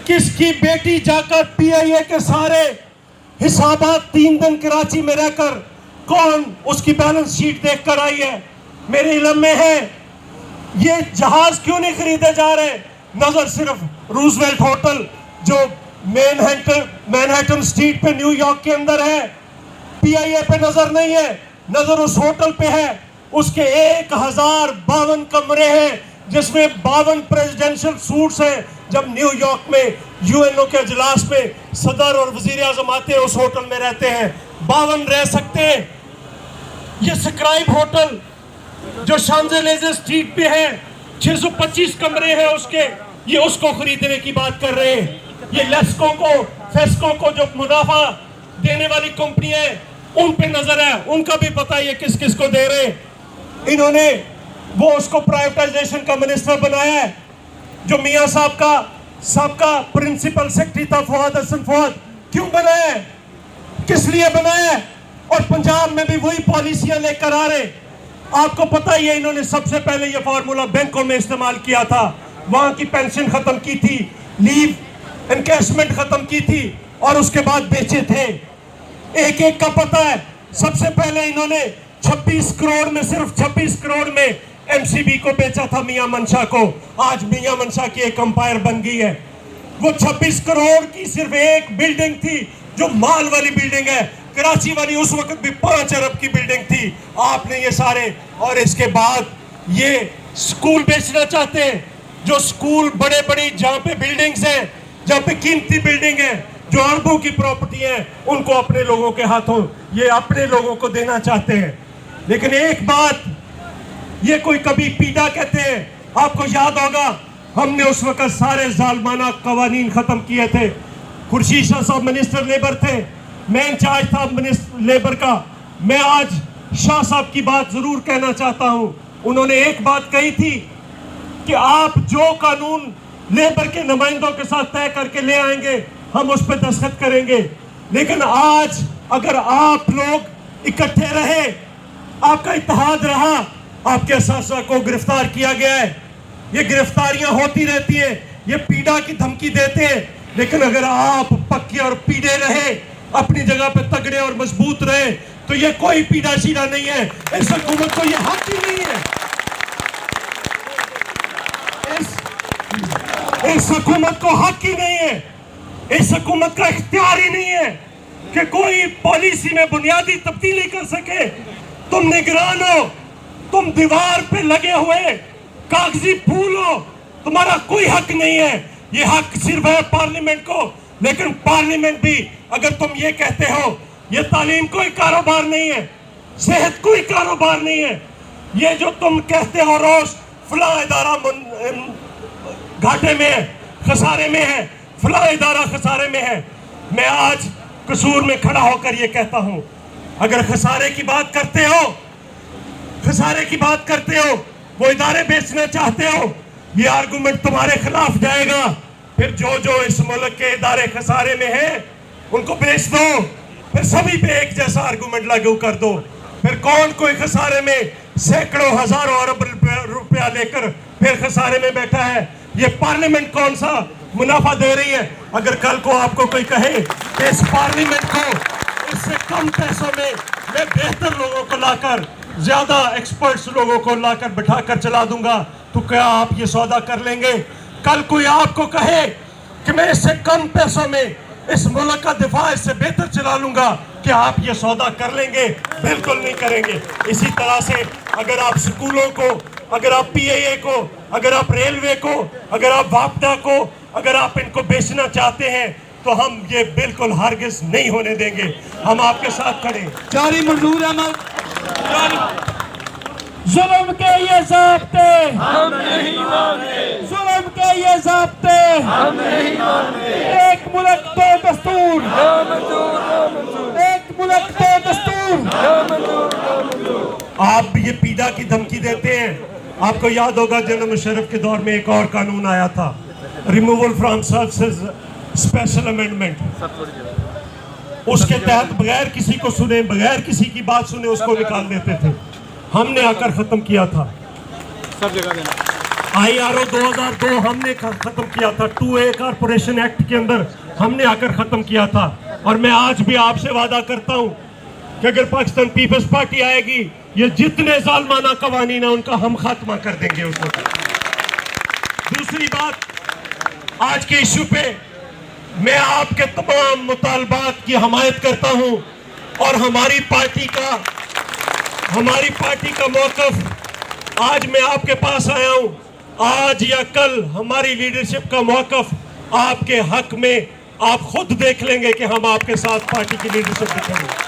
किसकी बेटी जाकर पीआईए के सारे हिसाबात 3 दिन कराची में रहकर कौन उसकी बैलेंस शीट देखकर आई है? मेरे इल्म में है। ये जहाज क्यों नहीं खरीदे जा रहे? नजर सिर्फ रूजवेल्ट होटल जो मैनहट्टन स्ट्रीट पे न्यूयॉर्क के अंदर है, पीआईए पे नजर नहीं है, नजर उस होटल पे है। उसके 1052 कमरे हैं जिसमें 52 प्रेसिडेंशियल सूट्स हैं। जब न्यूयॉर्क में यूएनओ के इजलास में सदर और वजीर आजम आते हैं उस होटल में रहते हैं, 52 रह सकते हैं। ये स्क्राइब होटल जो शांजेलिजे स्ट्रीट पे है, 625 कमरे हैं उसके, ये उसको खरीदने की बात कर रहे हैं। ये लेस्को को, फेस्को को जो मुनाफा देने वाली कंपनियां हैं उन पे नजर है, उनका भी पता है ये किस किस को दे रहे हैं। इन्होंने वो उसको प्राइवेटाइजेशन का मिनिस्टर बनाया है जो मियां साहब का सबका प्रिंसिपल सेक्रेटरी था, फवाद हसन फवाद। क्यों बनाया है, किस लिए बनाया है? और पंजाब में भी वही पॉलिसियां लेकर आ रहे। आपको पता ही है इन्होंने सबसे पहले ये फार्मूला बैंकों में इस्तेमाल किया था, वहां की पेंशन खत्म की थी, लीव एनकैशमेंट खत्म की थी और उसके बाद बेचे थे। एक एक का पता है। सबसे पहले इन्होंने 26 करोड़ में, सिर्फ 26 करोड़ में एमसीबी को बेचा था मियां मंशा को। आज मियां मंशा की एक अंपायर बन गई है। वो 26 करोड़ की सिर्फ एक बिल्डिंग थी जो माल वाली बिल्डिंग है। कराची वाली उस वक्त भी 5 अरब की बिल्डिंग थी। आपने ये सारे, और इसके बाद ये स्कूल बेचना चाहते हैं, जो स्कूल बड़े बड़ी जहां पे बिल्डिंग्स हैं, जहां पे कीमती बिल्डिंग है, जो अरबों की प्रॉपर्टी है, उनको अपने लोगों के हाथों, ये अपने लोगों को देना चाहते हैं। लेकिन एक बात, ये कोई कभी पीड़ा कहते हैं, आपको याद होगा हमने उस वक्त सारे जालमाना कवानीन खत्म किए थे। खुर्शीद शाह साहब मिनिस्टर लेबर थे, मैं इंचार्ज था मिनिस्टर लेबर का। मैं आज शाह साहब की बात जरूर कहना चाहता हूं। उन्होंने एक बात कही थी कि आप जो कानून लेबर के नुमाइंदों के साथ तय करके ले आएंगे हम उस पर दस्तखत करेंगे। लेकिन आज अगर आप लोग इकट्ठे रहे, आपका इत्तेहाद रहा, आपके असासा को गिरफ्तार किया गया है। ये गिरफ्तारियां होती रहती है, ये पीड़ा की धमकी देते हैं। लेकिन अगर आप पक्के और पीड़े रहे, अपनी जगह पे तगड़े और मजबूत रहे, तो ये कोई पीड़ा शीड़ा नहीं है। इस हुकूमत को ये हक ही नहीं है, इस हुकूमत को हक ही नहीं है, इस हुकूमत का इख्तियार ही नहीं है कि कोई पॉलिसी में बुनियादी तब्दीली कर सके। तुम निगरान हो, तुम दीवार पे लगे हुए कागजी फूल हो, तुम्हारा कोई हक नहीं है। ये हक सिर्फ है पार्लियामेंट को। लेकिन पार्लियामेंट भी, अगर तुम ये कहते हो ये तालीम कोई कारोबार नहीं है, सेहत कोई कारोबार नहीं है, ये जो तुम कहते हो रोज फला इदारा घाटे में है, खसारे में है, फला इदारा खसारे में है, मैं आज कसूर में खड़ा होकर ये कहता हूं, अगर खसारे की बात करते हो, खसारे की बात करते हो, वो इदारे बेचना चाहते हो, ये आर्गुमेंट तुम्हारे खिलाफ जाएगा। फिर जो जो इस मुल्क के इदारे खसारे में हैं उनको बेच दो, फिर सभी पे एक जैसा आर्गुमेंट लागू कर दो। फिर कौन कोई खसारे में सैकड़ों हजारों अरब रुपया लेकर फिर खसारे में बैठा है? ये पार्लियामेंट कौन सा मुनाफा दे रही है? अगर कल को आपको कोई कहे कि इस पार्लियामेंट को इससे कम पैसों में मैं बेहतर लोगों को लाकर, ज्यादा एक्सपर्ट्स लोगों को लाकर बिठाकर चला दूंगा, तो क्या आप ये सौदा कर लेंगे? कल कोई आपको कहे कि मैं इससे कम पैसों में इस मुल्क का दिफा इससे बेहतर चला लूंगा, क्या आप ये सौदा कर लेंगे? बिल्कुल नहीं करेंगे। इसी तरह से अगर आप स्कूलों को, अगर आप पीआईए को, अगर आप रेलवे को, अगर आप वापडा को, अगर आप इनको बेचना चाहते हैं, तो हम ये बिल्कुल हरगिज नहीं होने देंगे। हम आपके साथ खड़े। जारी मंजूर अमल, जुल्म के ये ज़ाब्ते हम नहीं मानते, जुल्म के ये ज़ाब्ते हम नहीं मानते। एक मुल्क दो दस्तूर, ना मंजूर, ना मंजूर, एक मुल्क दो दस्तूर। ना मंजूर, ना मंजूर। आप ये पीड़ा की धमकी देते हैं। आपको याद होगा जनरल मुशर्रफ के दौर में एक और कानून आया था, removal from services special amendment. उसके तहत बगैर किसी को सुने, बगैर किसी की बात सुने उसको निकाल देते थे। हमने आकर खत्म किया था। सब जगह देना। IRO 2002 हमने खत्म किया था, 2A कारपोरेशन एक्ट के अंदर हमने आकर खत्म किया था। और मैं आज भी आपसे वादा करता हूं कि अगर पाकिस्तान पीपल्स पार्टी आएगी, ये जितने जालमाना कवानीन है उनका हम खात्मा कर देंगे उसको। दूसरी बात, आज के इशू पे मैं आपके तमाम मुतालबात की हमायत करता हूं और हमारी पार्टी का मौक़िफ़ आज मैं आपके पास आया हूं। आज या कल हमारी लीडरशिप का मौक़िफ़ आपके हक में आप खुद देख लेंगे कि हम आपके साथ पार्टी की लीडरशिप दिखाएंगे।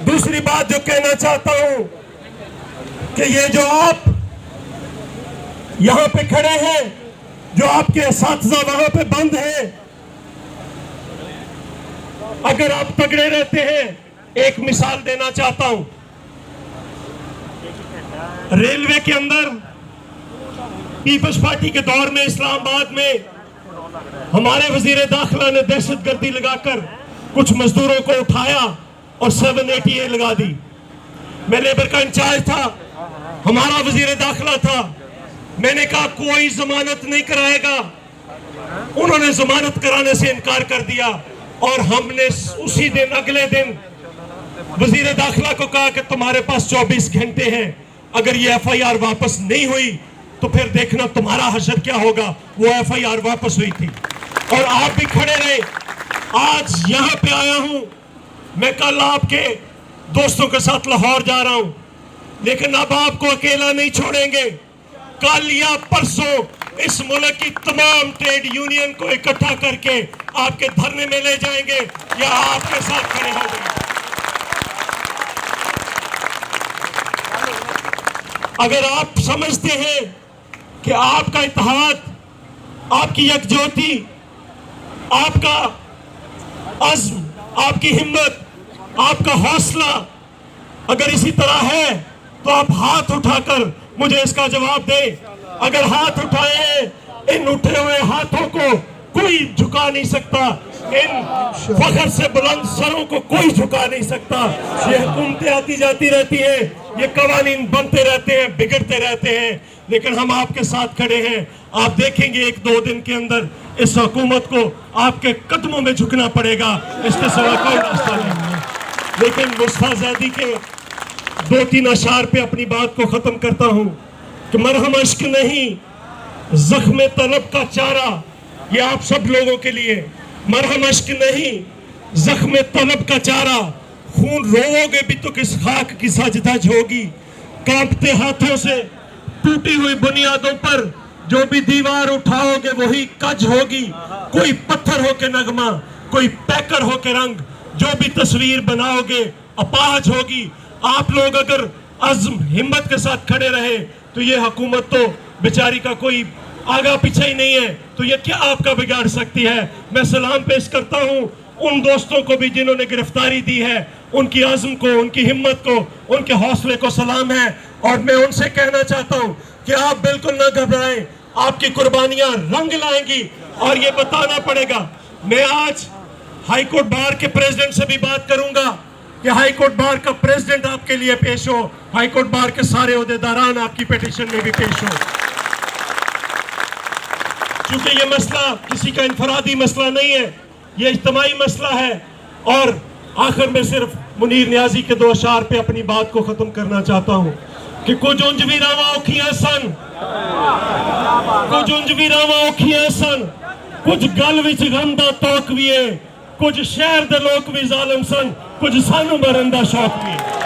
दूसरी बात जो कहना चाहता हूं कि ये जो आप यहां पे खड़े हैं, जो आपके असातिज़ा वहां पे बंद हैं, अगर आप तगड़े रहते हैं, एक मिसाल देना चाहता हूं। रेलवे के अंदर पीपल्स पार्टी के दौर में इस्लामाबाद में हमारे वजीर दाखिला ने दहशतगर्दी लगाकर कुछ मजदूरों को उठाया और 780A लगा दी। मैं लेबर का इंचार्ज था, हमारा वजीर दाखिला था। मैंने कहा कोई जमानत नहीं कराएगा, उन्होंने जमानत कराने से इनकार कर दिया और हमने उसी दिन अगले दिन वजीर दाखिला को कहा कि तुम्हारे पास 24 घंटे हैं, अगर ये FIR वापस नहीं हुई तो फिर देखना तुम्हारा हशर क्या होगा। वो FIR वापस हुई थी और आप भी खड़े रहे। आज यहां पे आया हूं, मैं कल आपके दोस्तों के साथ लाहौर जा रहा हूं, लेकिन अब आपको अकेला नहीं छोड़ेंगे। कल या परसों इस मुल्क की तमाम ट्रेड यूनियन को इकट्ठा करके आपके धरने में ले जाएंगे या आपके साथ खड़े हो जाएंगे। अगर आप समझते हैं कि आपका इत्तेहाद, आपकी यकजोती, आपका अज़्म, आपकी हिम्मत, आपका हौसला अगर इसी तरह है तो आप हाथ उठाकर मुझे इसका जवाब दें। अगर हाथ उठाए, इन उठे हुए हाथों को कोई झुका नहीं सकता, इन फखर से बुलंद सरों को कोई झुका नहीं सकता। ये हुकूमतें आती जाती रहती हैं, ये कवानीन बनते रहते हैं, बिगड़ते रहते हैं, लेकिन हम आपके साथ खड़े हैं। आप देखेंगे 1-2 दिन के अंदर इस हुकूमत को आपके कदमों में झुकना पड़ेगा, इसके सिवा कोई रास्ता नहीं है। लेकिन मुस्तफा ज़ैदी के 2-3 अशार पे अपनी बात को खत्म करता हूं कि मरहम अश्क नहीं, जख्म तलब का चारा, ये आप सब लोगों के लिए। मरहम अश्क नहीं, जख्म तलब का चारा, खून रोओगे भी तो किस खाक की सजदज होगी। कांपते हाथों से टूटी हुई बुनियादों पर जो भी दीवार उठाओगे वही कज होगी। कोई पत्थर हो के नगमा, कोई पैकर हो के रंग, जो भी तस्वीर बनाओगे अपाज होगी। आप लोग अगर अज़्म हिम्मत के साथ खड़े रहे तो ये हुकूमत तो बेचारी का कोई आगा पीछे ही नहीं है, तो ये क्या आपका बिगाड़ सकती है। मैं सलाम पेश करता हूँ उन दोस्तों को भी जिन्होंने गिरफ्तारी दी है, उनकी अज़्म को, उनकी हिम्मत को, उनके हौसले को सलाम है। और मैं उनसे कहना चाहता हूँ कि आप बिल्कुल न घबराएं, आपकी कुर्बानियां रंग लाएंगी और ये बताना पड़ेगा। मैं आज हाई कोर्ट बार के प्रेसिडेंट से भी बात करूंगा कि हाई कोर्ट बार का प्रेसिडेंट आपके लिए पेश हो, हाई कोर्ट बार के सारे ओहदेदारान आपकी पिटीशन में भी पेश हो। क्योंकि ये मसला किसी का इनफरादी मसला नहीं है, ये इज्तिमाई मसला है। और आखिर में सिर्फ मुनीर नियाजी के 2 अशार पे अपनी बात को खत्म करना चाहता हूँ कि कुछ उंज वीरावां औखियां सन, कुछ उंज वीरावां औखियां सन, कुछ गल विच गम दा तोक भी है, कुछ शहर दे लोग भी जालिम सन, कुछ सानू मरन दा शौक भी है।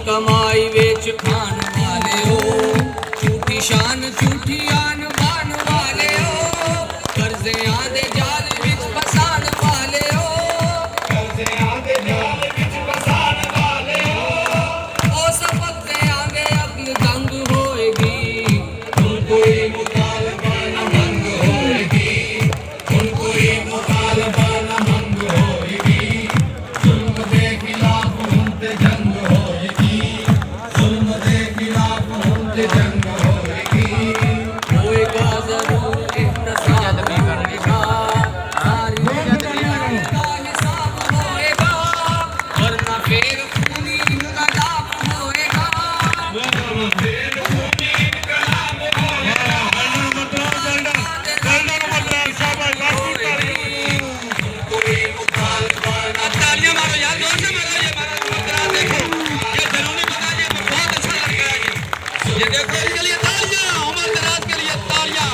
कमाई वेच खान वाले हो, झूठी शान झूठी आन बान वाले हो, कर्जे आदे जाल विच फसान वाले हो, कर्जे आदे जाल विच फसान वाले हो, ओ सबक दे कोई मुतालबा न मंग होएगी, उन कोई मुतालबा न मंग होएगी, जुल्म दे खिलाफ उनते जंग होएगी, जुल्म दे खिलाफ उनते जंग होएगी, होएगा जरूर इंतसाब होएगा, सारी दुनिया का हिसाब होएगा, वरना फिर खूनी इनकलाब होएगा, वरना फिर खूनी इनकलाब होएगा, कोई मुतालबा न तालियां मारो यार, जोर से मारो, ये मारो मुद्रा देखो, ये जरूरी बना, ये बहुत अच्छा लग रहा है ये देखो, इसके लिए तालियां, उमर दराज के लिए तालियां,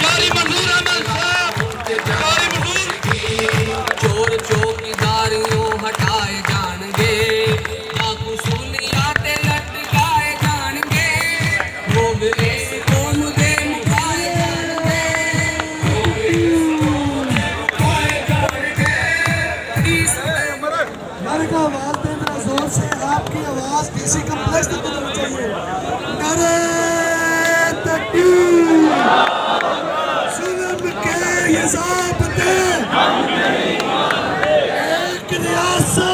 जारी मंजूर अमल साहब, जारी मंजूर, चोर चौकीदारियों हटाए जाएंगे, सूलियां ते लटकाए जाएंगे, मोगले से कौम दे मुकाए जाएंगे, नारे का आवाज दें जरा जोर से, आपकी आवाज डीसी कम्प्लेक्स तक होनी चाहिए। नारे तकबीर, जुल्म के ये ज़ाब्ते, एक रियासत